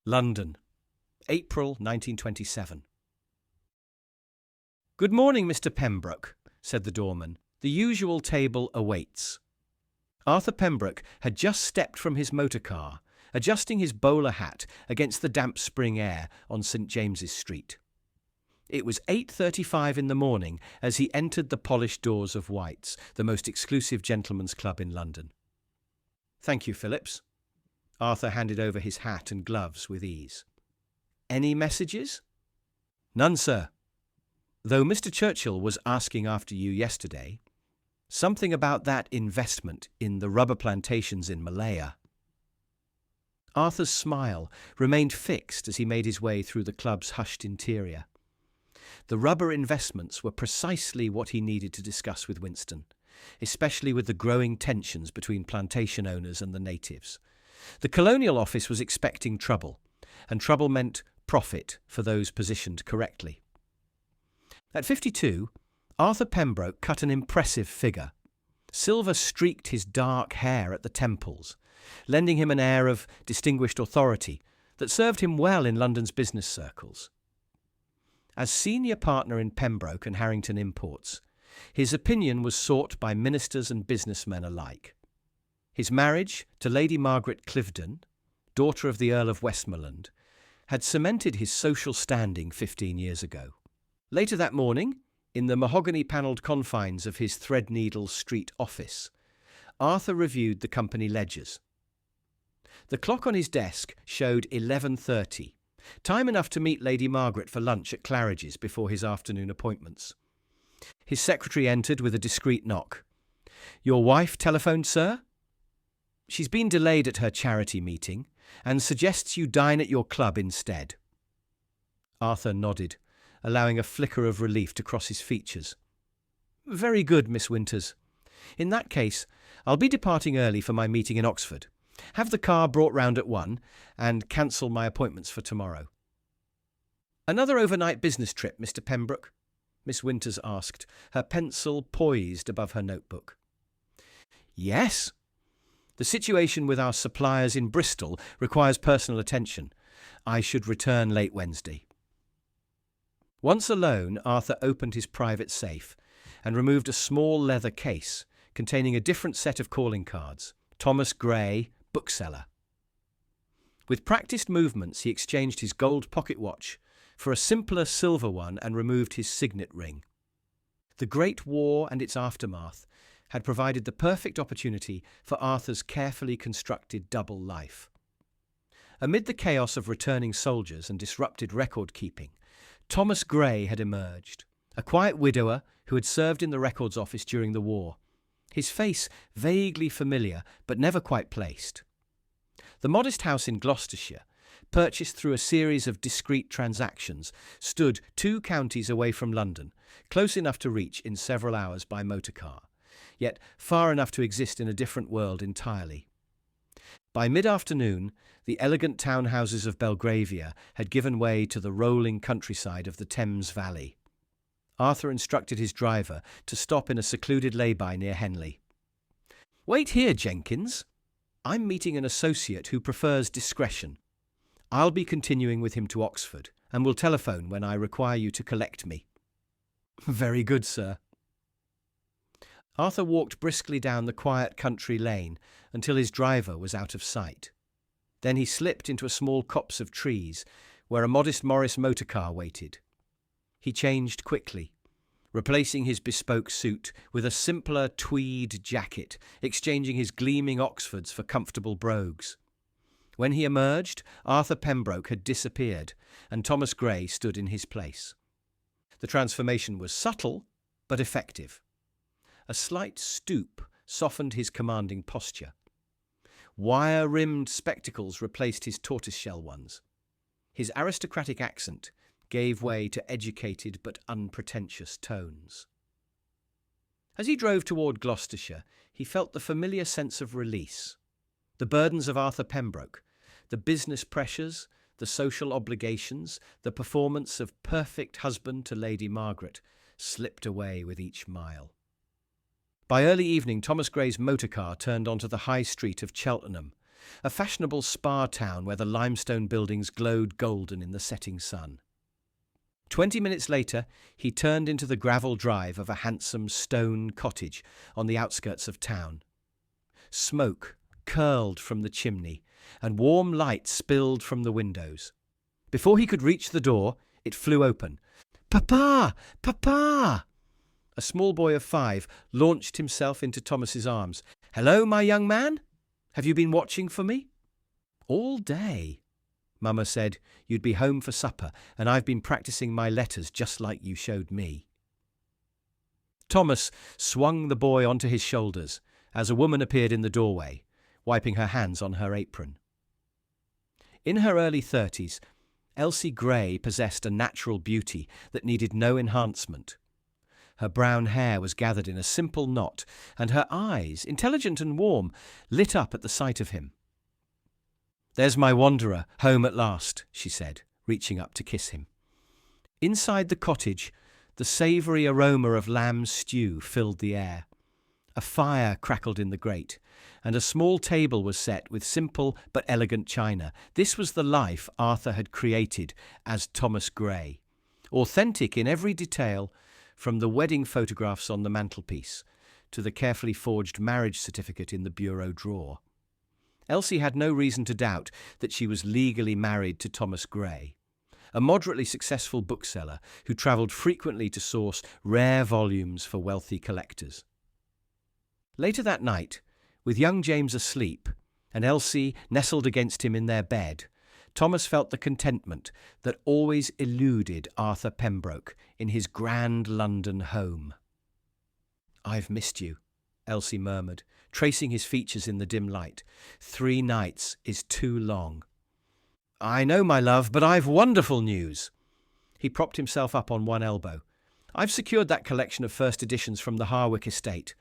London, April 1927. "Good morning, Mr. Pembroke," said the doorman. "The usual table awaits." Arthur Pembroke had just stepped from his motor car, adjusting his bowler hat against the damp spring air on St. James's Street. It was 8:35 in the morning as he entered the polished doors of White's, the most exclusive gentlemen's club in London. "Thank you, Phillips." Arthur handed over his hat and gloves with ease. "Any messages?" "None, sir. Though Mr. Churchill was asking after you yesterday. Something about that investment in the rubber plantations in Malaya." Arthur's smile remained fixed as he made his way through the club's hushed interior. The rubber investments were precisely what he needed to discuss with Winston, especially with the growing tensions between plantation owners and the natives. The Colonial Office was expecting trouble, and trouble meant profit for those positioned correctly. At 52, Arthur Pembroke cut an impressive figure. Silver streaked his dark hair at the temples, lending him an air of distinguished authority that served him well in London's business circles. As senior partner in Pembroke and Harrington Imports, his opinion was sought by ministers and businessmen alike. His marriage to Lady Margaret Cliveden, daughter of the Earl of Westmoreland, had cemented his social standing 15 years ago. Later that morning, in the mahogany-panelled confines of his Threadneedle Street office, Arthur reviewed the company ledgers. The clock on his desk showed 11:30, time enough to meet Lady Margaret for lunch at Claridge's before his afternoon appointments. His secretary entered with a discreet knock. "Your wife telephoned, sir?" "She's been delayed at her charity meeting and suggests you dine at your club instead." Arthur nodded, allowing a flicker of relief to cross his features. "Very good, Miss Winters. In that case, I'll be departing early for my meeting in Oxford. Have the car brought round at 1 and cancel my appointments for tomorrow." "Another overnight business trip, Mr. Pembroke?" Miss Winters asked, her pencil poised above her notebook. "Yes. The situation with our suppliers in Bristol requires personal attention. I should return late Wednesday." Once alone, Arthur opened his private safe and removed a small leather case containing a different set of calling cards. Thomas Gray, bookseller. With practiced movements, he exchanged his gold pocket watch for a simpler silver one and removed his signet ring. The Great War and its aftermath had provided the perfect opportunity for Arthur's carefully constructed double life. Amid the chaos of returning soldiers and disrupted record-keeping, Thomas Gray had emerged, a quiet widower who had served in the records office during the war, his face vaguely familiar but never quite placed. The modest house in Gloucestershire, purchased through a series of discreet transactions, stood 2 counties away from London, close enough to reach in several hours by motor car, yet far enough to exist in a different world entirely. By mid-afternoon, the elegant townhouses of Belgravia had given way to the rolling countryside of the Thames Valley. Arthur instructed his driver to stop in a secluded lay-by near Henley. "Wait here, Jenkins. I'm meeting an associate who prefers discretion. I'll be continuing with him to Oxford, and will telephone when I require you to collect me." "Very good, sir." Arthur walked briskly down the quiet country lane until his driver was out of sight. Then he slipped into a small copse of trees where a modest Morris motor car waited. He changed quickly, replacing his bespoke suit with a simpler tweed jacket, exchanging his gleaming Oxfords for comfortable brogues. When he emerged, Arthur Pembroke had disappeared, and Thomas Gray stood in his place. The transformation was subtle, but effective. A slight stoop softened his commanding posture. Wire-rimmed spectacles replaced his tortoiseshell ones. His aristocratic accent gave way to educated but unpretentious tones. As he drove toward Gloucestershire, he felt the familiar sense of release. The burdens of Arthur Pembroke, the business pressures, the social obligations, the performance of perfect husband to Lady Margaret, slipped away with each mile. By early evening, Thomas Gray's motor car turned onto the high street of Cheltenham, a fashionable spa town where the limestone buildings glowed golden in the setting sun. 20 minutes later, he turned into the gravel drive of a handsome stone cottage on the outskirts of town. Smoke curled from the chimney, and warm light spilled from the windows. Before he could reach the door, it flew open. "Papa! Papa!" A small boy of 5 launched himself into Thomas's arms. "Hello, my young man? Have you been watching for me?" "All day. Mama said you'd be home for supper, and I've been practicing my letters just like you showed me." Thomas swung the boy onto his shoulders as a woman appeared in the doorway, wiping her hands on her apron. In her early 30s, Elsie Gray possessed a natural beauty that needed no enhancement. Her brown hair was gathered in a simple knot, and her eyes, intelligent and warm, lit up at the sight of him. "There's my wanderer, home at last," she said, reaching up to kiss him. Inside the cottage, the savoury aroma of lamb stew filled the air. A fire crackled in the grate, and a small table was set with simple but elegant china. This was the life Arthur had created as Thomas Gray, authentic in every detail, from the wedding photographs on the mantelpiece to the carefully forged marriage certificate in the bureau drawer. Elsie had no reason to doubt that she was legally married to Thomas Gray, a moderately successful bookseller who travelled frequently to source rare volumes for wealthy collectors. Later that night, with young James asleep and Elsie nestled against him in their bed, Thomas felt the contentment that always eluded Arthur Pembroke in his grand London home. "I've missed you," Elsie murmured, tracing his features in the dim light. 3 nights is too long." "I know, my love, but I've wonderful news." He propped himself up on one elbow. "I've secured that collection of first editions from the Harwick estate.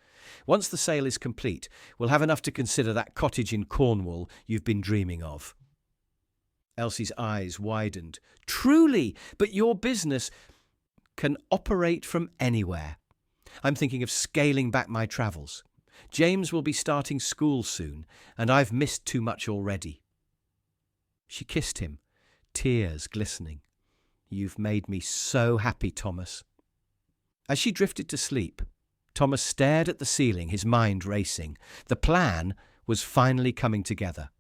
Once the sale is complete, we'll have enough to consider that cottage in Cornwall you've been dreaming of." Elsie's eyes widened. "Truly, but your business can operate from anywhere. I'm thinking of scaling back my travels. James will be starting school soon, and I've missed too much already." She kissed him, tears glistening. "You've made me so happy, Thomas." As she drifted to sleep, Thomas stared at the ceiling, his mind racing. The plan was finally coming together.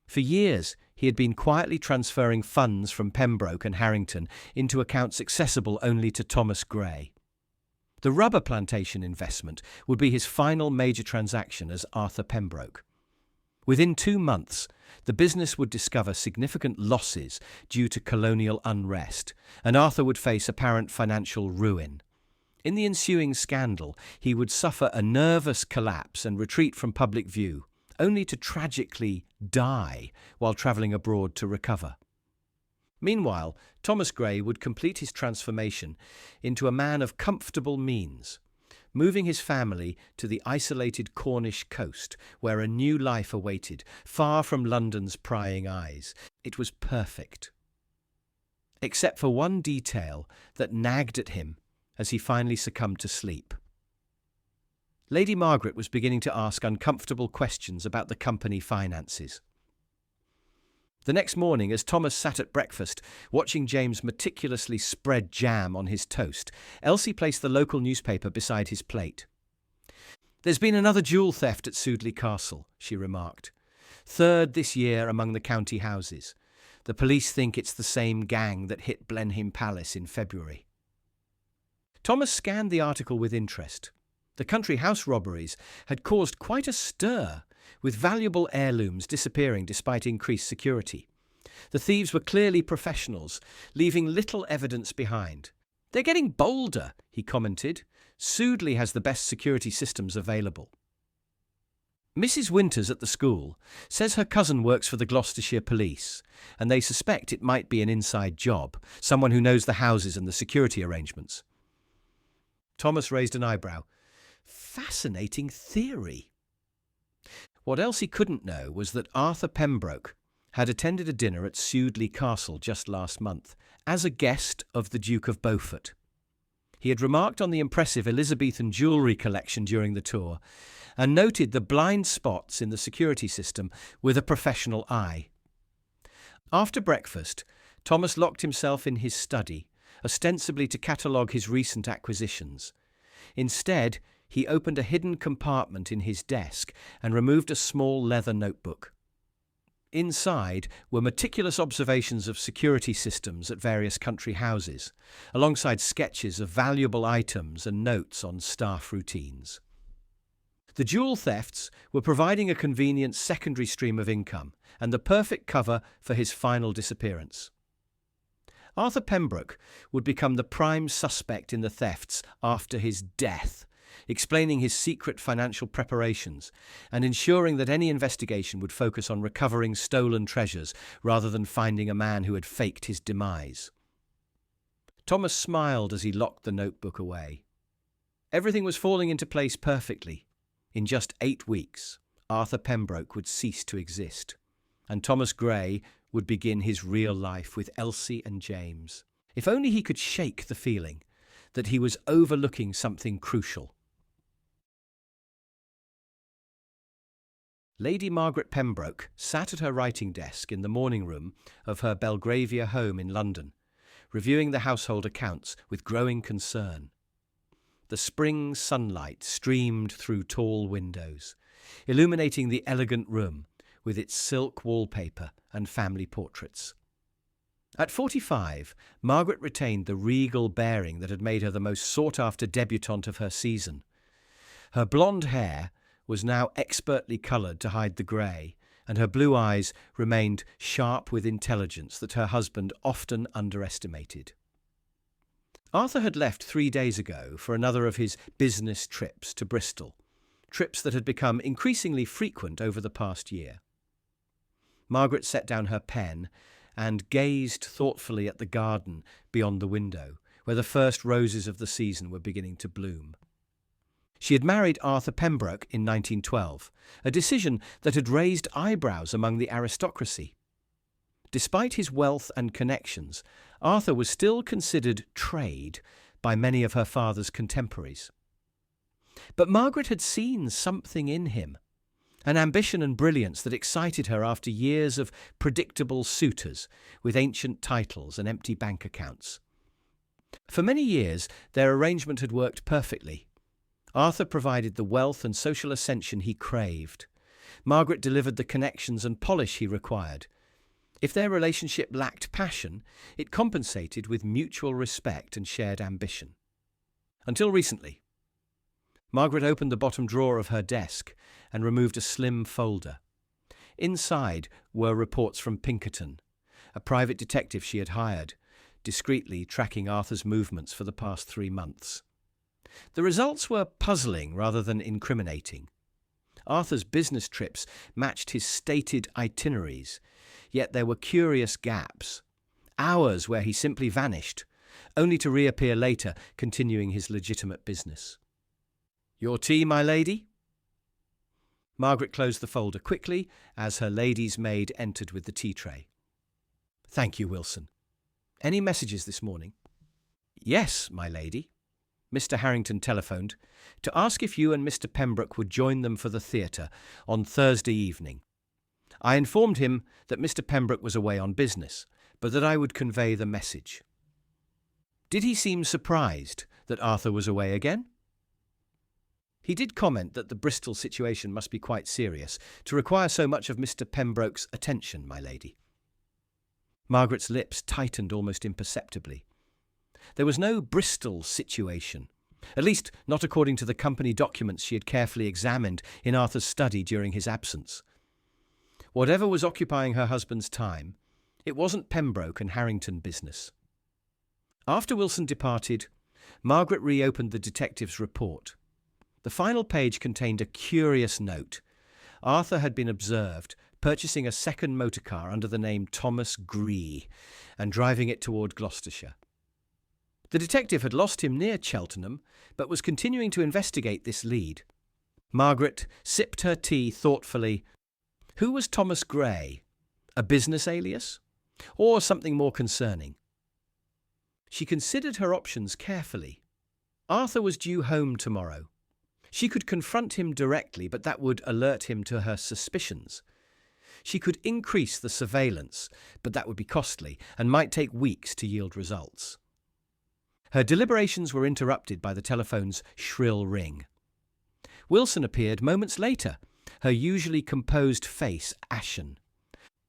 For years, he had been quietly transferring funds from Pembroke and Harrington into accounts accessible only to Thomas Gray. The rubber plantation investment would be his final major transaction as Arthur Pembroke. Within 2 months, the business would discover significant losses due to colonial unrest, and Arthur would face apparent financial ruin. In the ensuing scandal, he would suffer a nervous collapse and retreat from public view, only to tragically die while travelling abroad to recover. Meanwhile, Thomas Gray would complete his transformation into a man of comfortable means, moving his family to the isolated Cornish coast, where a new life awaited, far from London's prying eyes. It was perfect. Except for one detail that nagged at him as he finally succumbed to sleep. Lady Margaret was beginning to ask uncomfortable questions about the company finances. The next morning, as Thomas sat at breakfast, watching James meticulously spread jam on his toast, Elsie placed the local newspaper beside his plate. "There's been another jewel theft at Sudeley Castle," she remarked. "3rd this year among the county houses. The police think it's the same gang that hit Blenheim Palace in February." Thomas scanned the article with interest. The country house robberies had caused quite a stir, with valuable heirlooms disappearing despite increased security. The thieves were clearly professionals, leaving little evidence behind. "They're getting bolder," he commented. "Sudeley has the best security systems available." Mrs. Winters at the school says her cousin works for the Gloucestershire Police, and they suspect it might be an inside job, someone who knows the houses and the security arrangements. Thomas raised an eyebrow. Fascinating theory. What Elsie couldn't know was that Arthur Pembroke had attended a dinner at Sudeley Castle just last month, as a guest of the Duke of Beaufort. He had remarked on the impressive Elizabethan jewellery collection during the tour and noted the blind spots in the security system with a professional eye. After breakfast, Thomas locked himself in his study, ostensibly to catalogue his recent acquisitions. Instead, he opened a hidden compartment in his desk and removed a small leather notebook. Inside were meticulous observations of security systems at various country houses, alongside sketches of valuable items and notes on staff routines. The jewel thefts were providing a convenient secondary stream of income and the perfect cover for his final disappearance. Arthur Pembroke would become the prime suspect in the thefts after his death, explaining his secret financial preparations and ensuring that any investigation would focus on recovering stolen treasures rather than finding a man who had faked his demise. Thomas smiled as he locked the notebook away. Everything was falling into place perfectly. In just 8 weeks, Arthur Pembroke would cease to exist, and Thomas Gray would begin his real life with Elsie and James. If only he could shake the feeling that he was overlooking something crucial. Lady Margaret Pembroke sat at her writing desk in the morning room of her Belgravia home in London, reviewing the household accounts with growing concern. The spring sunlight streamed through tall windows, illuminating the elegant room with its silk wallpaper and family portraits. At 45, Margaret retained the regal bearing that had made her the most sought-after debutante of her season. Her blonde hair was now expertly coloured to hide the grey, and her blue eyes remained sharp with intelligence that her husband often underestimated. Arthur had left 3 days ago for another of his business trips to Bristol, trips that had become increasingly frequent over the past year. Margaret set down her pen and gazed thoughtfully at the garden beyond the window, where the first roses of the season were beginning to bloom. She had married Arthur Pembroke in 1912, a decision that had raised eyebrows among the aristocracy. Despite his wealth and connections, Arthur was still considered trade by many of her father's contemporaries. But Margaret had seen something in him, an ambition and brilliance that excited her after years of predictable suitors with ancient titles and empty bank accounts. For many years, their arrangement had worked perfectly. Arthur provided the wealth and social ascension he craved. Margaret delivered the connections and polish he required. If their relationship lacked passion, it compensated with mutual respect and shared ambition. Until recently. Margaret opened the bottom drawer of her desk and removed a slim folder. Inside were reports from Pinkerton, a private detective she had hired, discreetly tracking Arthur's movements for the past 3 months. The results were puzzling rather than incriminating. Arthur's business trips matched his stated itineraries, yet there were curious gaps, hours where he simply vanished, only to reappear later, continuing his legitimate business. "Your tea, my lady?" Margaret closed the folder quickly as her lady's maid entered with the tea tray. "Thank you, Wilson. Any messages this morning?" "Yes, my lady. Mr. Harrington telephoned to ask if you and Mr. Pembroke would join them for the theatre on Thursday evening. I informed him that Mr. Pembroke was away on business, but that I would convey the message." "Did he seem surprised that Arthur was away again?" "He did comment that the Bristol situation must be quite serious to require so much of Mr. Pembroke's attention, my lady." Margaret's lips tightened almost imperceptibly. There was no Bristol situation, at least not according to the company documents she had carefully examined in Arthur's study during his absence. Whatever was occupying her husband's time, it wasn't Pembroke and Harrington business. After Wilson departed, Margaret reopened the detective's report. The final page contained a curious note. Arthur had been observed purchasing a second motor car under the name Thomas Gree and driving it toward Gloucestershire. The detective had lost him near Cheltenham, but was continuing to investigate this lead. Margaret sipped her tea thoughtfully. Who was Thomas Gray? A business alias? Or something more concerning? She considered her options carefully. Arthur was due home tomorrow. She could confront him directly, but that would alert him to her suspicions. She could increase the surveillance, but that would be costly and might take weeks to yield results. Her deliberations were interrupted by the telephone's shrill ring. Wilson appeared moments later, her usually composed face ashen.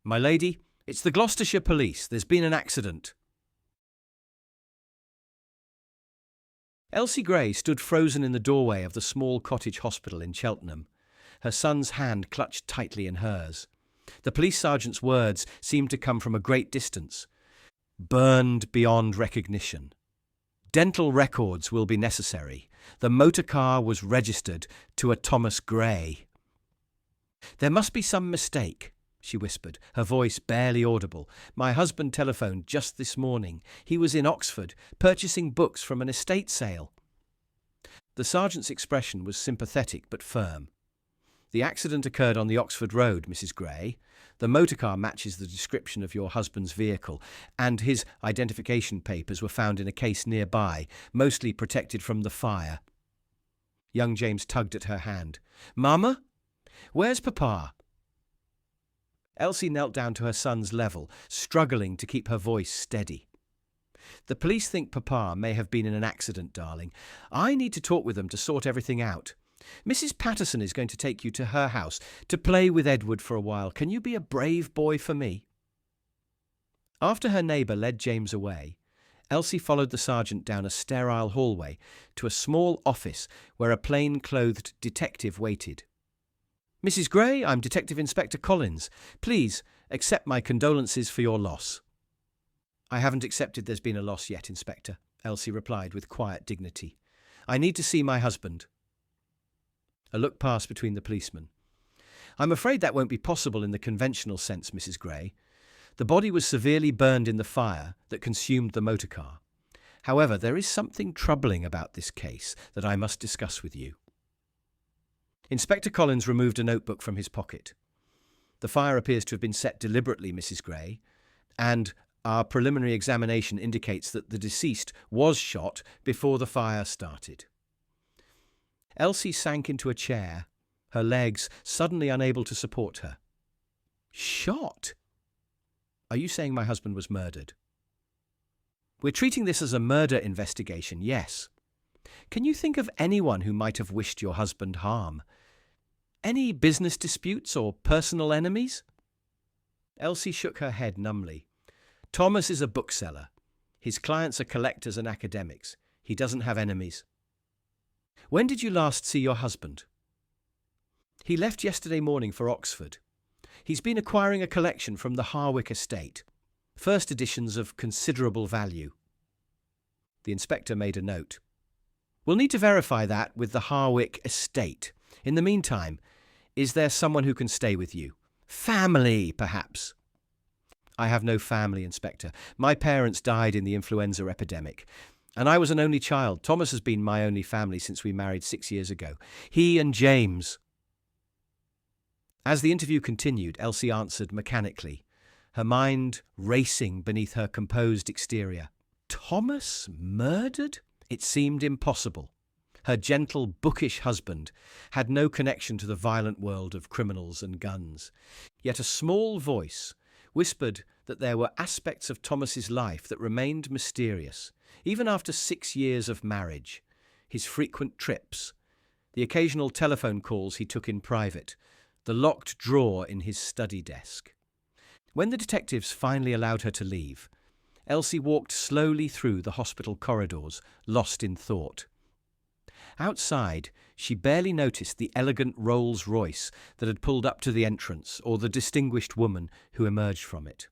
"My lady, it's the Gloucestershire police. There's been an accident." Elsie Gray stood frozen in the doorway of the small cottage hospital in Cheltenham, her son's hand clutched tightly in hers. The police sergeant's words seemed to come from a great distance. "Burned beyond recognition. Dental records will be necessary. The motor car was registered to a Thomas Gray." "There must be some mistake," she whispered, her voice barely audible. "My husband telephoned just this morning. He was in Oxford, purchasing books from an estate sale." The sergeant's expression was sympathetic but firm. "The accident occurred on the Oxford Road, Mrs. Gray. The motorcar matches the description of your husband's vehicle, and his identification papers were found in a case nearby, mostly protected from the fire." Young James tugged at her hand. "Mama? Where's Papa?" Elsie knelt down to her son's level, struggling to keep her voice steady. "The police think Papa may have been in an accident, darling. I need to talk with them to sort everything out. Mrs. Patterson is going to take you to her house to play with Edward for a while. Can you be a brave boy for me?" After her neighbour led James away, Elsie followed the sergeant down a sterile hallway to a small office where a plain-clothed detective waited. "Mrs. Gray, I'm Detective Inspector Collins. Please accept my condolences for your loss." "I haven't accepted there's been a loss yet, Inspector," Elsie replied with quiet dignity. "I need to see my husband." A look passed between the policemen. "I'm afraid that won't be possible in the conventional sense, Mrs. Gray. The body was severely burned in the fire that consumed the motor car. However, there is something troubling about this case that I must discuss with you." Inspector Collins removed a notebook from his pocket. "The fire appears to have been set deliberately, Mrs. Gray, and our preliminary examination indicates that the deceased was shot before the fire started." Elsie sank into a chair, her legs suddenly unable to support her. "Shot? Are you saying my husband was murdered?" "We're treating this as a murder investigation, yes. Can you think of anyone who might have wished your husband harm? Any business disputes or personal enemies?" Elsie shook her head numbly. "Thomas is a bookseller. His clients are collectors and academics. He doesn't have enemies." "When did you last see your husband?" "He left yesterday morning for Oxford. He's been acquiring a collection from the Harwick estate, first editions of considerable value." The inspector made a note. "We'll need to verify that with the Harwick estate. In the meantime, is there someone who can stay with you? Family, perhaps?" "I have no family, Inspector. My parents died in the influenza epidemic, and I was an only child. Thomas has been my only family since we married 6 years ago. He and James." As the interview continued, Elsie answered mechanically, her mind racing beneath her composed exterior. Thomas murdered? It seemed impossible. Her gentle, bookish husband had no connection to the violent world of criminals and guns. Yet a small voice whispered that there were aspects of Thomas's life that remained mysterious, even after 6 years of marriage. His frequent trips, the occasional telephone calls he took in private, the locked drawer in his study desk. When the detectives finally allowed her to leave, Elsie walked slowly through the hospital corridors, lost in thought. Outside, she barely noticed the elegant Rolls-Royce that had pulled up to the entrance or the distinguished woman who emerged from it.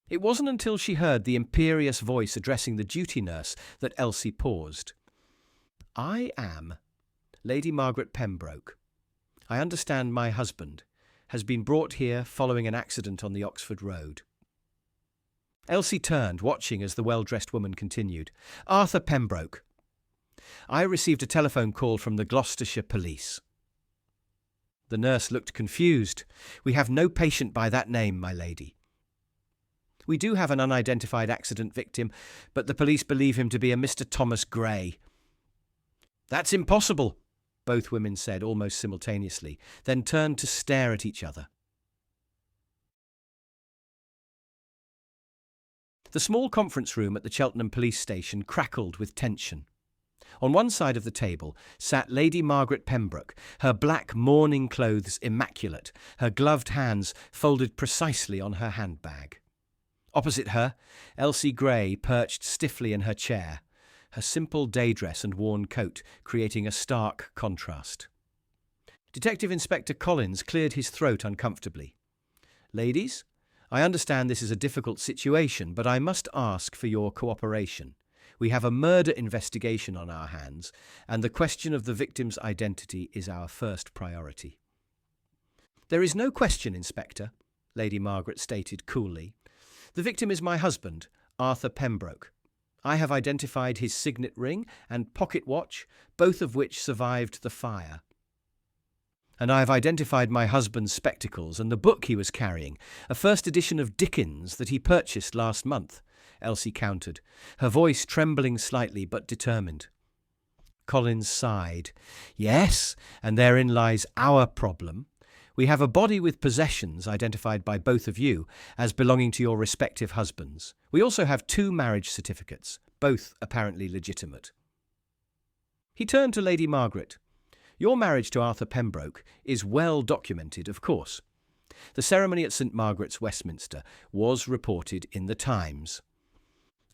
It wasn't until she heard the imperious voice addressing the duty nurse that Elsie paused. "I am Lady Margaret Pembroke. I understand my husband has been brought here following an accident on the Oxford Road." Elsie turned, watching as the well-dressed woman continued. "Arthur Pembroke. I received a telephone call from the Gloucestershire police." The nurse looked confused. "We have no patient by that name, my lady." "We do have an unidentified accident victim, but the police believe him to be a Mr. Thomas Gray. That's impossible, both women said almost simultaneously, then turned to stare at each other. The small conference room at the Cheltenham police station crackled with tension. On one side of the table sat Lady Margaret Pembroke, her black mourning clothes immaculate, her gloved hands folded precisely on her handbag. Opposite her, Elsie Gray perched stiffly in her chair, her simple day dress and worn coat creating a stark contrast. Detective Inspector Collins cleared his throat uncomfortably. "Ladies, I understand this is a difficult situation, but I must ask for your cooperation. We have a murder investigation on our hands, and the question of the victim's identity is our first priority." "There is no question, Inspector," Lady Margaret stated coolly. "The victim is my husband, Arthur Pembroke. I have identified his signet ring and pocket watch, both of which survived the fire. And I have identified my husband's spectacles and the book he was carrying, a first edition of Dickens that he purchased last month," Elsie countered, her voice trembling slightly but determined. Collins sighed. "Yes, and therein lies our problem. We have a body with possessions identified by both of you as belonging to your respective husbands. We also have 2 marriage certificates, both apparently legitimate." He turned to Lady Margaret. "Your marriage to Arthur Pembroke is well documented, of course. The ceremony at St. Margaret's, Westminster, was reported in the Times."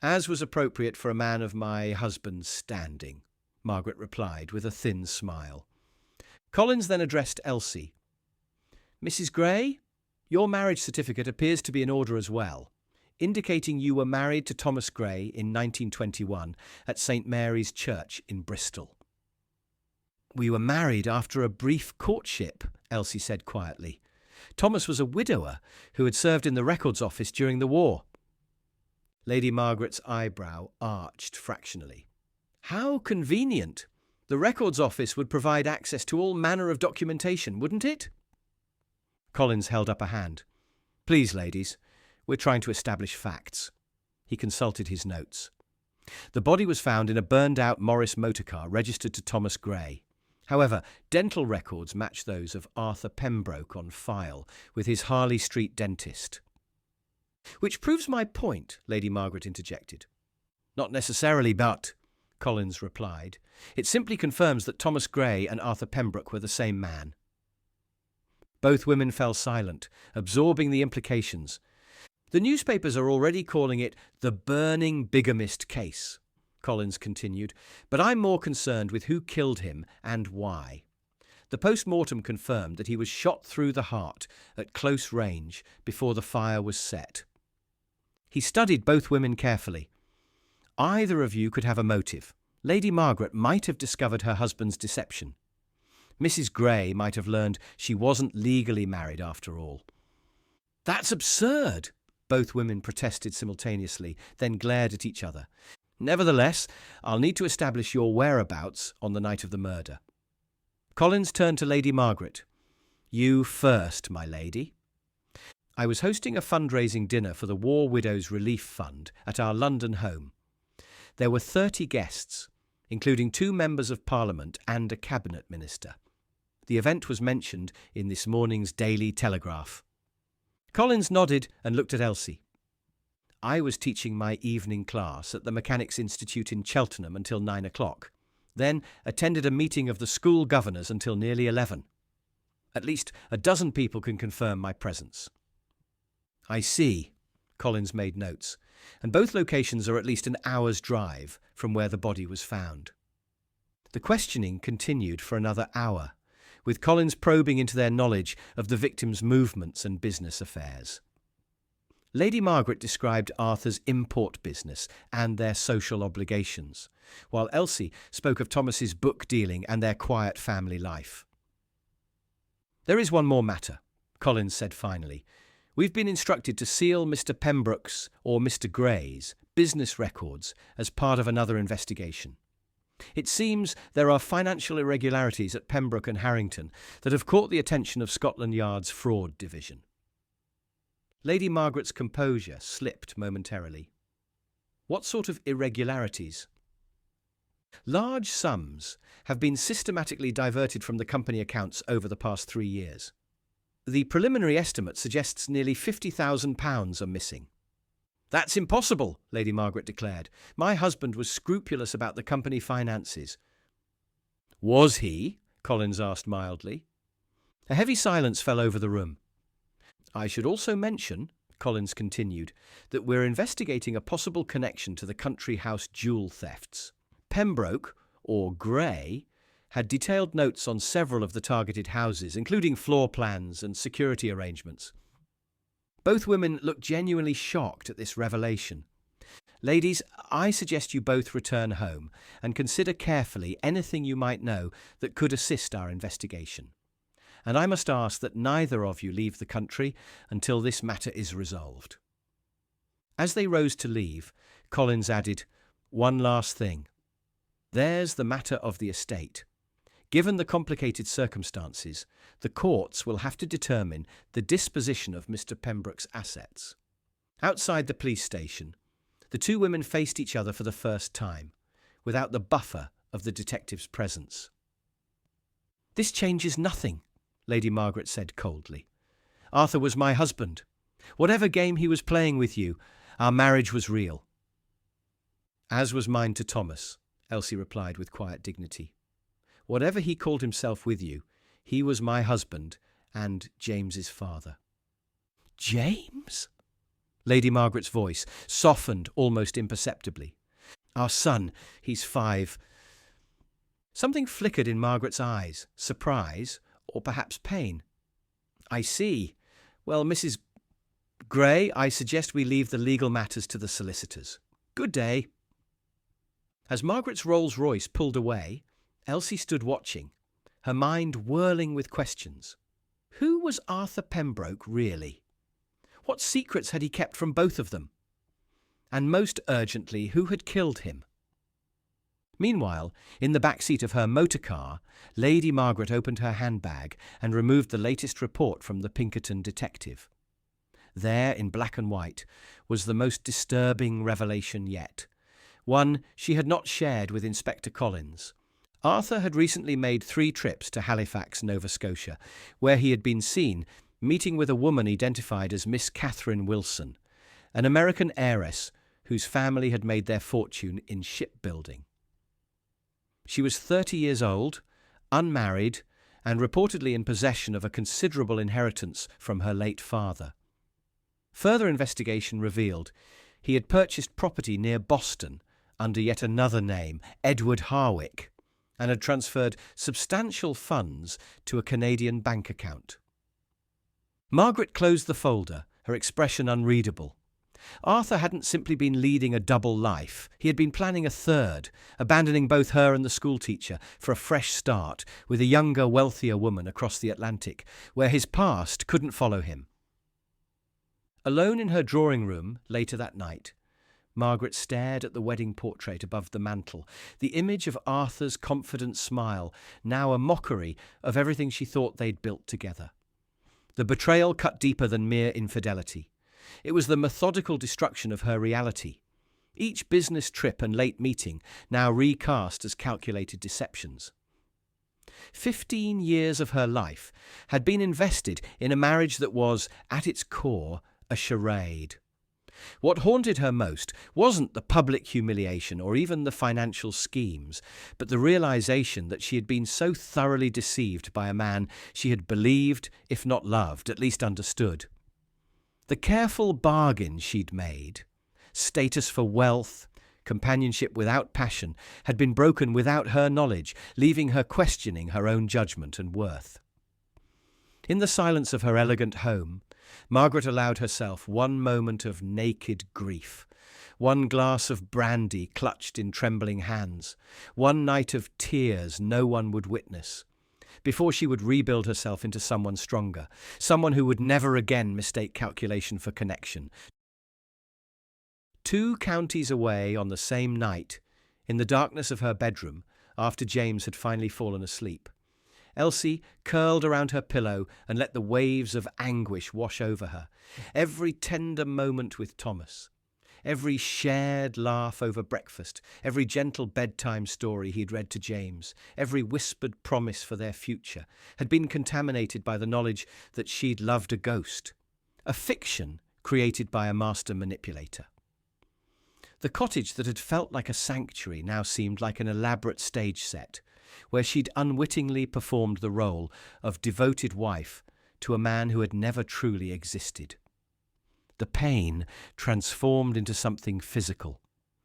"As was appropriate for a man of my husband's standing," Margaret replied with a thin smile. Collins then addressed Elsie. "Mrs. Gray, your marriage certificate appears to be in order as well, indicating you were married to Thomas Gray in 1921 at St. Mary's Church in Bristol." "We were married after a brief courtship," Elsie said quietly. "Thomas was a widower who had served in the records office during the war." Lady Margaret's eyebrow arched fractionally. "How convenient! The records office would provide access to all manner of documentation, wouldn't it?" Collins held up a hand. "Please, ladies, we're trying to establish facts." He consulted his notes. The body was found in a burned-out Morris motorcar registered to Thomas Gray. However, dental records match those of Arthur Pembroke on file with his Harley Street dentist. "Which proves my point," Lady Margaret interjected. "Not necessarily, but," Collins replied, "it simply confirms that Thomas Gray and Arthur Pembroke were the same man." Both women fell silent, absorbing the implications. "The newspapers are already calling it the burning bigamist case," Collins continued, "but I'm more concerned with who killed him and why. The post-mortem confirmed that he was shot through the heart at close range before the fire was set." He studied both women carefully. "Either of you could have a motive. Lady Margaret might have discovered her husband's deception. Mrs. Gray might have learned she wasn't legally married after all." "That's absurd!" both women protested simultaneously, then glared at each other. "Nevertheless, I'll need to establish your whereabouts on the night of the murder." Collins turned to Lady Margaret. "You first, my lady." "I was hosting a fundraising dinner for the War Widows Relief Fund at our London home. There were 30 guests, including 2 members of Parliament and a cabinet minister. The event was mentioned in this morning's Daily Telegraph." Collins nodded and looked at Elsie. "I was teaching my evening class at the Mechanics' Institute in Cheltenham until 9 o'clock, then attended a meeting of the school governors until nearly 11. At least a dozen people can confirm my presence." "I see," Collins made notes, "and both locations are at least an hour's drive from where the body was found." The questioning continued for another hour, with Collins probing into their knowledge of the victim's movements and business affairs. Lady Margaret described Arthur's import business and their social obligations, while Elsie spoke of Thomas's book dealing and their quiet family life. "There is one more matter," Collins said finally. "We've been instructed to seal Mr. Pembroke's or Mr. Gray's business records as part of another investigation. It seems there are financial irregularities at Pembroke and Harrington that have caught the attention of Scotland Yard's fraud division." Lady Margaret's composure slipped momentarily. "What sort of irregularities?" Large sums have been systematically diverted from the company accounts over the past 3 years. The preliminary estimate suggests nearly £50,000 are missing. That's impossible, Lady Margaret declared. My husband was scrupulous about the company finances. Was he? Collins asked mildly. A heavy silence fell over the room. I should also mention, Collins continued, that we're investigating a possible connection to the country house jewel thefts. Pembroke, or Grey, had detailed notes on several of the targeted houses, including floor plans and security arrangements. Both women looked genuinely shocked at this revelation. Ladies, I suggest you both return home and consider carefully anything you might know that could assist our investigation. And I must ask that neither of you leave the country until this matter is resolved. As they rose to leave, Collins added, one last thing. There's the matter of the estate. Given the complicated circumstances, the courts will have to determine the disposition of Mr. Pembroke's assets. Outside the police station, the two women faced each other for the first time, without the buffer of the detective's presence. This changes nothing, Lady Margaret said coldly. Arthur was my husband. Whatever game he was playing with you, our marriage was real. As was mine to Thomas, Elsie replied with quiet dignity. Whatever he called himself with you, he was my husband and James's father. James? Lady Margaret's voice softened almost imperceptibly. Our son, he's 5. Something flickered in Margaret's eyes, surprise or perhaps pain. I see. Well, Mrs. Grey, I suggest we leave the legal matters to the solicitors. Good day. As Margaret's Rolls-Royce pulled away, Elsie stood watching, her mind whirling with questions. Who was Arthur Pembroke really? What secrets had he kept from both of them? And most urgently, who had killed him? Meanwhile, in the back seat of her motor car, Lady Margaret opened her handbag and removed the latest report from the Pinkerton detective. There, in black and white, was the most disturbing revelation yet, one she had not shared with Inspector Collins. Arthur had recently made 3 trips to Halifax, Nova Scotia, where he had been seen meeting with a woman identified as Miss Catherine Wilson, an American heiress whose family had made their fortune in shipbuilding. She was 30 years old, unmarried, and reportedly in possession of a considerable inheritance from her late father. Further investigation revealed he had purchased property near Boston under yet another name, Edward Harwick, and had transferred substantial funds to a Canadian bank account. Margaret closed the folder, her expression unreadable. Arthur hadn't simply been leading a double life. He had been planning a third, abandoning both her and the schoolteacher for a fresh start with a younger, wealthier woman across the Atlantic, where his past couldn't follow him. Alone in her drawing room later that night, Margaret stared at the wedding portrait above the mantel, the image of Arthur's confident smile, now a mockery of everything she thought they'd built together. The betrayal cut deeper than mere infidelity. It was the methodical destruction of her reality. Each business trip and late meeting now recast as calculated deceptions. 15 years of her life had been invested in a marriage that was, at its core, a charade. What haunted her most wasn't the public humiliation or even the financial schemes, but the realization that she had been so thoroughly deceived by a man she had believed, if not loved, at least understood. The careful bargain she'd made, status for wealth, companionship without passion, had been broken without her knowledge, leaving her questioning her own judgment and worth. In the silence of her elegant home, Margaret allowed herself one moment of naked grief, one glass of brandy clutched in trembling hands, one night of tears no one would witness, before she would rebuild herself into someone stronger, someone who would never again mistake calculation for connection. 2 counties away on the same night, in the darkness of her bedroom, after James had finally fallen asleep, Elsie curled around her pillow and let the waves of anguish wash over her. Every tender moment with Thomas, Every shared laugh over breakfast, every gentle bedtime story he'd read to James, every whispered promise for their future had been contaminated by the knowledge that she'd loved a ghost, a fiction created by a master manipulator. The cottage that had felt like a sanctuary now seemed like an elaborate stage set, where she'd unwittingly performed the role of devoted wife to a man who had never truly existed. The pain transformed into something physical,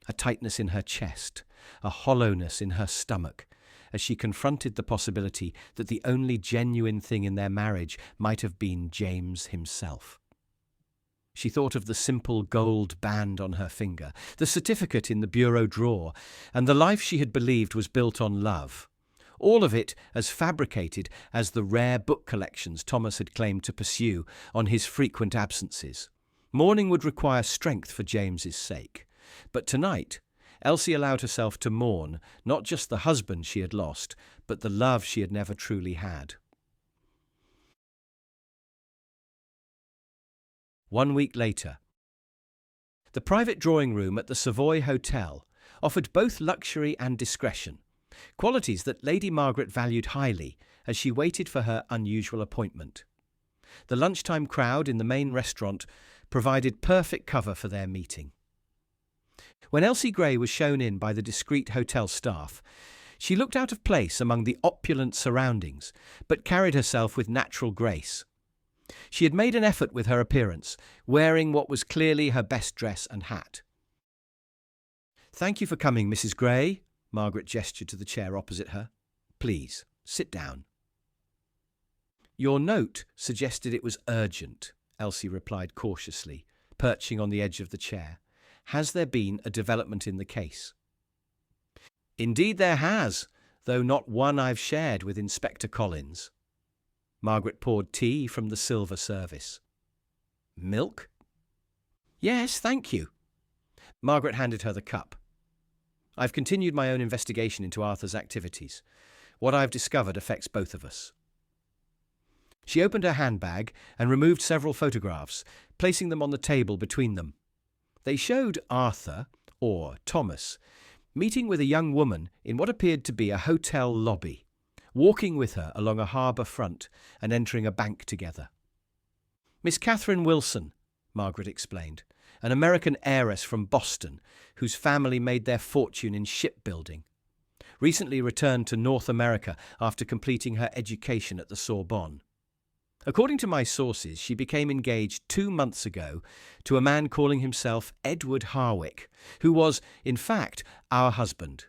a tightness in her chest, a hollowness in her stomach, as she confronted the possibility that the only genuine thing in their marriage might have been James himself. She thought of the simple gold band on her finger, the certificate in the bureau drawer, and the life she had believed was built on love. All of it as fabricated as the rare book collections Thomas had claimed to pursue on his frequent absences. Mourning would require strength for James's sake. But tonight, Elsie allowed herself to mourn not just the husband she had lost, but the love she had never truly had. 1 week later. The private drawing room at the Savoy Hotel offered both luxury and discretion, qualities that Lady Margaret valued highly as she waited for her unusual appointment. The lunchtime crowd in the main restaurant provided perfect cover for their meeting. When Elsie Gray was shown in by the discreet hotel staff, she looked out of place among the opulent surroundings, but carried herself with natural grace. She had made an effort with her appearance, wearing what was clearly her best dress and hat. "Thank you for coming, Mrs. Gray," Margaret gestured to the chair opposite her. "Please, sit down." "Your note suggested it was urgent," Elsie replied cautiously, perching on the edge of the chair. "Has there been a development in the case?" "Indeed there has, though not one I've shared with Inspector Collins." Margaret poured tea from the silver service. "Milk?" "Yes, thank you." Margaret handed her the cup. "I've continued my own investigation into Arthur's activities. What I've discovered affects both of us." She opened her handbag and removed several photographs, placing them on the table between them. They showed Arthur, or Thomas, meeting with a young woman in what appeared to be a hotel lobby, walking with her along a harbour front and entering a bank together. "Miss Catherine Wilson," Margaret explained, "an American heiress from Boston whose family made their fortune in shipbuilding. Recently returned to North America after completing her education at the Sorbonne. According to my sources, she became engaged 2 months ago to a man calling himself Edward Harwick, who was, in fact, our husband."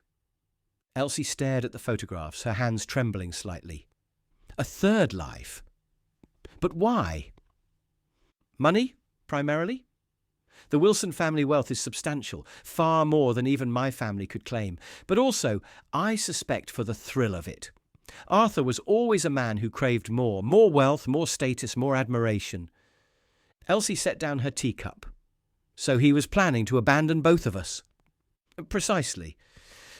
Elsie stared at the photographs, her hands trembling slightly. A third life? But why? Money, primarily? The Wilson family wealth is substantial, far more than even my family could claim, but also, I suspect, for the thrill of it. Arthur was always a man who craved more wealth, more status, more admiration. Elsie set down her teacup. "So he was planning to abandon both of us?" "Precisely.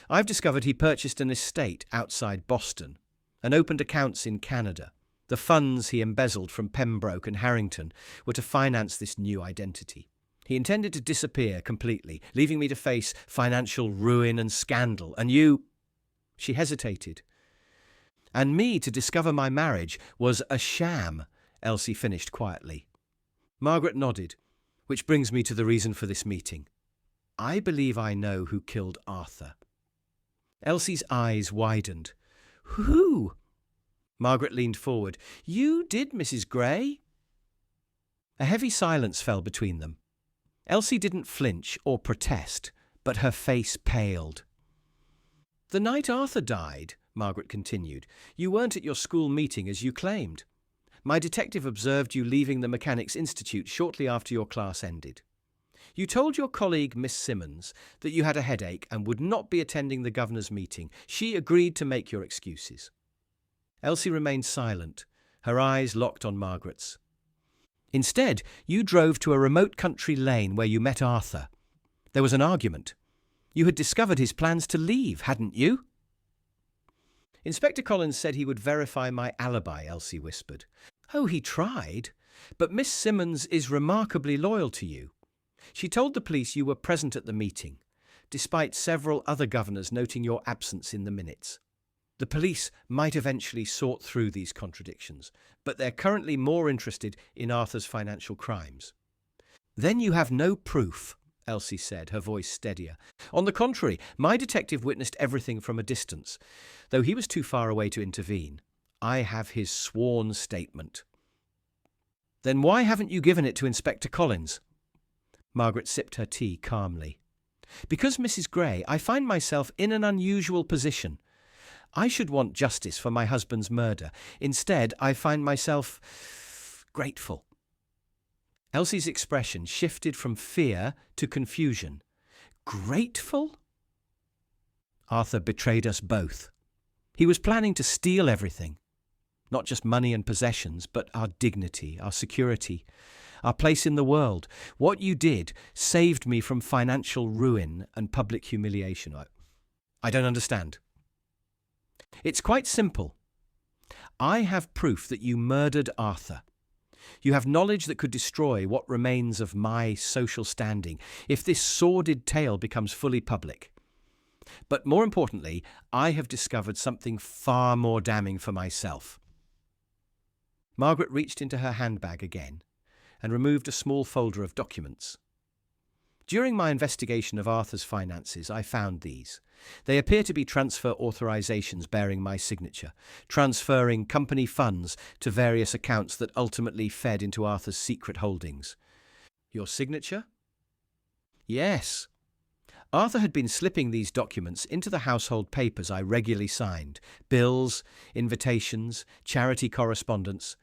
I've discovered he purchased an estate outside Boston and opened accounts in Canada. The funds he embezzled from Pembroke and Harrington were to finance this new identity. He intended to disappear completely, leaving me to face financial ruin and scandal, and you—" She hesitated. "And me to discover my marriage was a sham," Elsie finished quietly. Margaret nodded, "which brings me to the reason for this meeting. I believe I know who killed Arthur." Elsie's eyes widened. "Who?" Margaret leaned forward. "You did, Mrs. Gray?" A heavy silence fell between them. Elsie didn't flinch or protest, but her face paled. "The night Arthur died," Margaret continued, "you weren't at your school meeting as you claimed. My detective observed you leaving the Mechanics' Institute shortly after your class ended. You told your colleague, Miss Simmons, that you had a headache and would not be attending the governor's meeting. She agreed to make your excuses." Elsie remained silent, her eyes locked on Margaret's. "Instead, you drove to a remote country lane where you met Arthur. There was an argument. You had discovered his plans to leave, hadn't you?" "Inspector Collins said he would verify my alibi," Elsie whispered. "Oh, he tried. But Miss Simmons is remarkably loyal to you. She told the police you were present at the meeting, despite several other governors noting your absence in the minutes. The police might eventually sort through these contradictions, but they're currently more interested in Arthur's financial crimes. Then you have no proof, Elsie said, her voice steadier. On the contrary, my detective witnessed everything from a distance, though he was too far away to intervene. I have his sworn statement. Then why haven't you given it to Inspector Collins? Margaret sipped her tea calmly. Because, Mrs. Gray, I find myself in an unusual position. I should want justice for my husband's murder. Instead, I find myself grateful. Elsie's expression shifted from fear to confusion. Grateful? Arthur betrayed us both. He was planning to steal everything. Not just money and possessions, but our dignity, our security, our place in the world. What you did saved me from financial ruin and public humiliation. I don't understand. It's quite simple. I have proof that you murdered Arthur. You have knowledge that could destroy what remains of my social standing if this sordid tale becomes fully public. But more importantly, I have discovered something far more damning for myself. Margaret reached into her handbag again and removed a small folder of documents. During my investigation of Arthur's finances, I found these. They appear to be transfer authorizations bearing my signature, transferring company funds to various accounts that ultimately fed into Arthur's secret holdings. Your signature? Yes. Arthur had been slipping these documents into the household papers I regularly signed, bills, invitations, charity correspondence.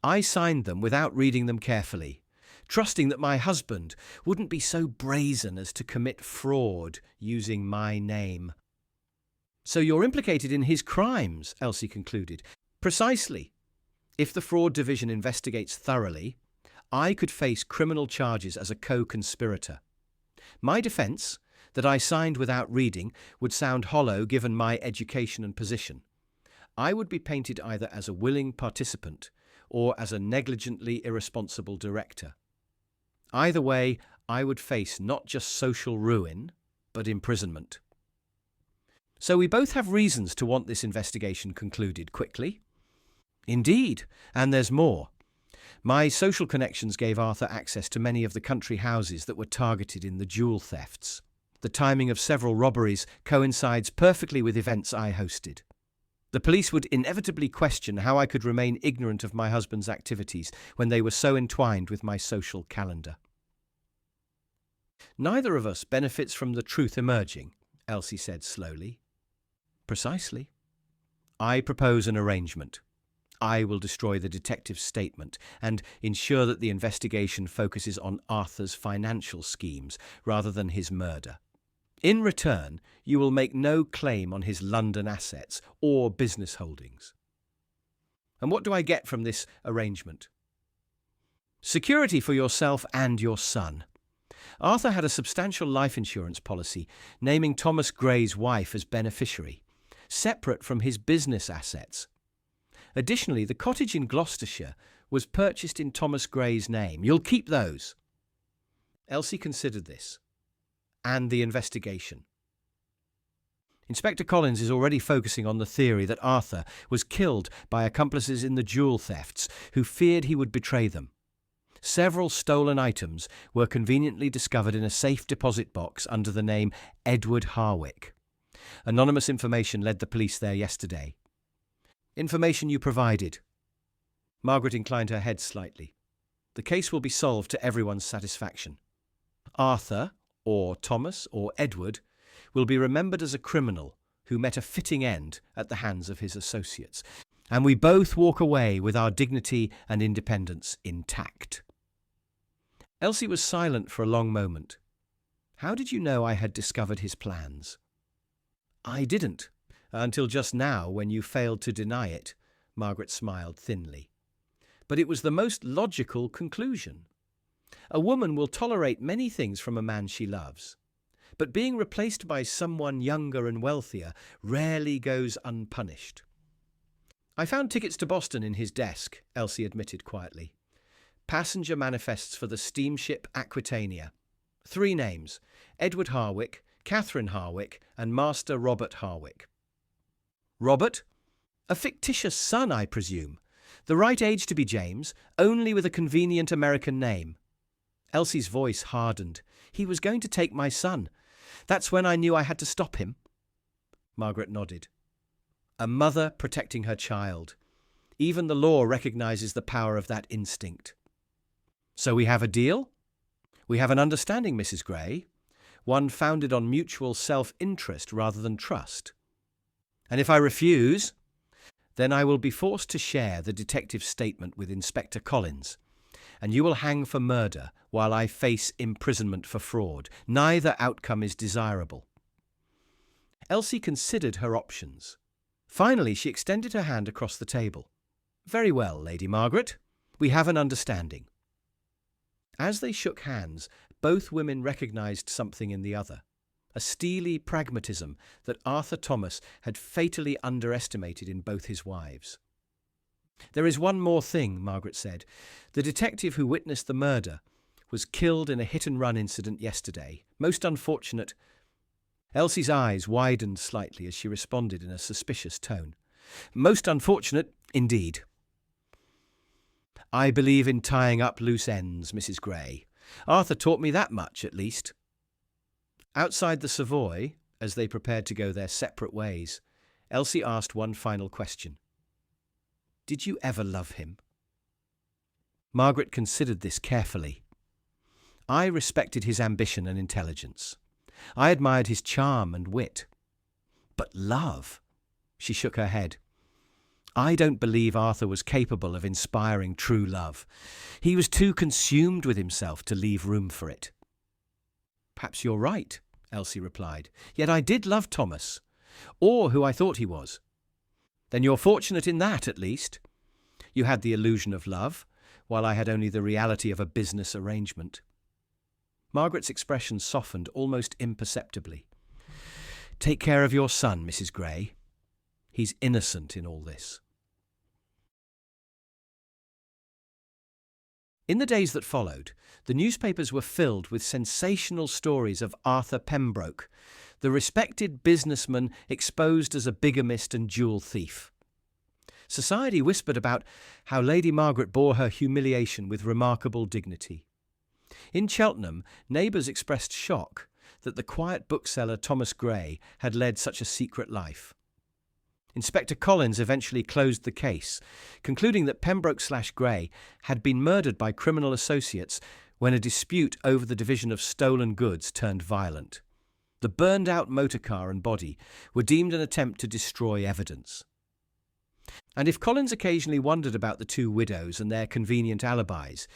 I signed them without reading them carefully, trusting that my husband wouldn't be so brazen as to commit fraud using my name. So you're implicated in his crimes, Elsie concluded. Precisely. If the fraud division investigates thoroughly, I could face criminal charges as a co-conspirator. My defence, that I signed without reading, would sound hollow given my education and position. I would be painted either as a willing participant or as a negligently irresponsible director. Either way, I would face not just social ruin, but imprisonment. So we both have reasons to want this investigation concluded quickly. Indeed, and there's more. My social connections gave Arthur access to many of the country houses that were targeted in the jewel thefts. The timing of several robberies coincides perfectly with events I hosted. The police would inevitably question how I could remain ignorant of my husband's activities when they were so entwined with my social calendar. Neither of us benefits from the truth emerging, Elsie said slowly. Precisely. I propose an arrangement. I will destroy the detective's statement and ensure that the investigation focuses on Arthur's financial schemes rather than his murder. In return, you will make no claim on his London assets or business holdings. And what do I get from this arrangement? Security for yourself and your son. Arthur had a substantial life insurance policy, naming Thomas Gray's wife as beneficiary, separate from his business assets. Additionally, the cottage in Gloucestershire was purchased in Thomas Gray's name. You'll keep those. Elsie considered this. And the investigation. Inspector Collins is already focusing on the theory that Arthur was killed by accomplices in the jewel thefts who feared he would betray them. Several stolen items were conveniently discovered in a safe deposit box under the name Edward Harwick. Anonymous information led the police there yesterday. Information you provided. Margaret inclined her head slightly. The case will be solved to everyone's satisfaction. Arthur, or Thomas, or Edward, will be remembered as a criminal who met a fitting end at the hands of his associates, and we both walk away with our dignity and independence intact. Elsie was silent for a long moment. How did you know I had discovered his plans? I didn't, until just now when you failed to deny it, Margaret smiled thinly. But it was the most logical conclusion. A woman will tolerate many things from a man she loves, but being replaced by someone younger and wealthier rarely goes unpunished. I found tickets to Boston in his desk, Elsie admitted quietly. Passenger manifests for the steamship Aquitania. 3 names: Edward Harwick, Catherine Harwick, and Master Robert Harwick. Robert? A fictitious son, I presume. The right age to be James, only with a convenient American name. Elsie's voice hardened. He was going to take my son. That's when I knew I had to stop him. Margaret nodded. A mother protecting her child. Even the law recognizes the power of that instinct. So we have a deal? We have an understanding, Mrs. Gray. One founded on mutual self-interest rather than trust. And if I refuse, then I will be forced to share the detective's statement with Inspector Collins, and you will hang for murder while I face imprisonment for fraud. Neither outcome is desirable. Elsie considered her options. Finally, she extended her hand across the table. Very well, Lady Margaret. We have an understanding. As they shook hands, both women recognized something in the other, a steely pragmatism that Arthur Thomas had fatally underestimated in both his wives. There is one more thing, Margaret said. The detective who witnessed the murder was killed in a hit-and-run incident yesterday. Most unfortunate. Elsie's eyes widened slightly as she responded in a suspicious tone. Most unfortunate, indeed. I believe in tying up loose ends, Mrs. Gray. Arthur taught me that much, at least. Outside the Savoy, as they prepared to go their separate ways, Elsie asked one final question. Did you ever love him? Margaret considered this carefully. I respected his ambition and intelligence. I admired his charm and wit. But love? She shook her head. I don't believe Arthur was capable of inspiring true love. He was too consumed with himself to leave room for it. Perhaps you're right, Elsie replied. Yet I did love Thomas, or who I thought he was. Then you're fortunate in that, at least. You had the illusion of love, while I had only the reality of a business arrangement. Margaret's expression softened almost imperceptibly. Take care of your son, Mrs. Gray. He's innocent in all this. In the days that followed, the newspapers were filled with sensational stories of Arthur Pembroke, the respected businessman exposed as a bigamist and jewel thief. Society whispered about how Lady Margaret bore her humiliation with remarkable dignity. In Cheltenham, neighbours expressed shock that the quiet bookseller Thomas Gray had led such a secret life. Inspector Collins eventually closed the case, concluding that Pembroke/Gray had been murdered by criminal associates when a dispute over the division of stolen goods turned violent. The burned-out motorcar and body were deemed an attempt to destroy evidence. And if Collins occasionally wondered about the two widows and their convenient alibis,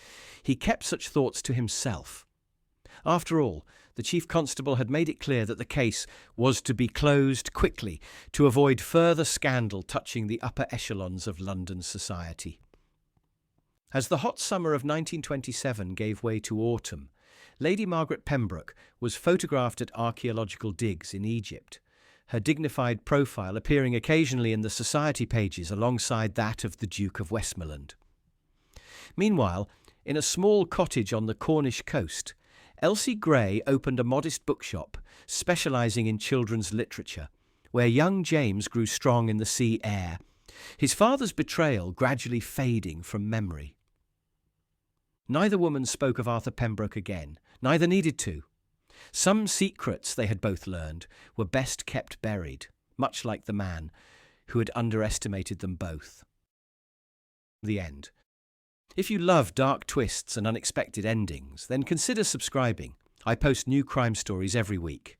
he kept such thoughts to himself. After all, the Chief Constable had made it clear that the case was to be closed quickly to avoid further scandal touching the upper echelons of London society. As the hot summer of 1927 gave way to autumn, Lady Margaret Pembroke was photographed at archaeological digs in Egypt, her dignified profile appearing occasionally in the society pages alongside that of the Duke of Westmoreland. Meanwhile, in a small cottage on the Cornish coast, Elsie Gray opened a modest bookshop specialising in children's literature, where young James grew strong in the sea air, his father's betrayal gradually fading from memory. Neither woman spoke of Arthur Pembroke again, neither needed to. Some secrets, they had both learned, were best kept buried, much like the man who had underestimated them both. The end. If you love dark twists and unexpected endings, then consider subscribing. I post new crime stories every week.